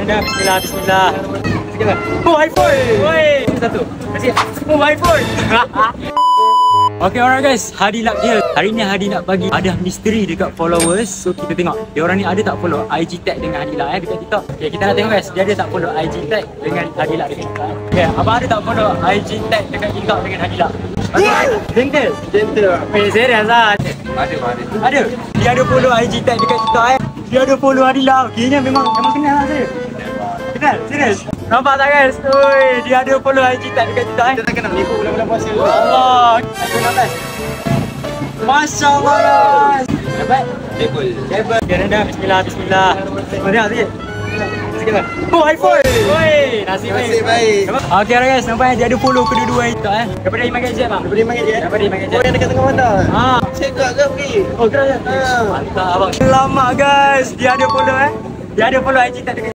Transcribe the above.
dah. Bismillah, bismillah. Sikit lah. Oh, iPhone. Woi, satu. Kasih. Oh, iPhone. Okay, alright guys, Hadi luck dia. Hari ni Hadi nak bagi hadiah misteri dekat followers. So kita tengok dia orang ni ada tak follow IG tag dengan Hadi luck dekat TikTok. Okay, kita nak tengok guys, dia ada tak follow IG tag dengan Hadi luck dekat TikTok. Okay, abang ada tak follow IG tag dekat TikTok dengan Hadi luck? Gentle. Serius lah. Ada. Dia ada follow IG tag dekat TikTok Dia ada follow Hadi luck. Kayaknya memang kenal lah saya. Kenal? Serius? Nampak tak guys? Oi, dia ada follow IG tag dekat TikTok Kita takkan nak menipu bulan-bulan puasa. Allah. Masya Allah guys. Dapat? Kabel. Okay, dah. Bismillah, bismillah. Mariah sikit. Sikit lah. Oh, iPhone. Oi, nasib baik. Okay guys, nampak dia ada follow kedua-dua TikTok Daripada Iman Gadget bang. Daripada Iman Gadget. Daripada Iman Gadget. Oh, yang dekat tengah bandar. Saya kat ke pergi? Oh, keren. Mantap abang. Selamat guys. Dia ada follow Dia ada follow IG tag dekat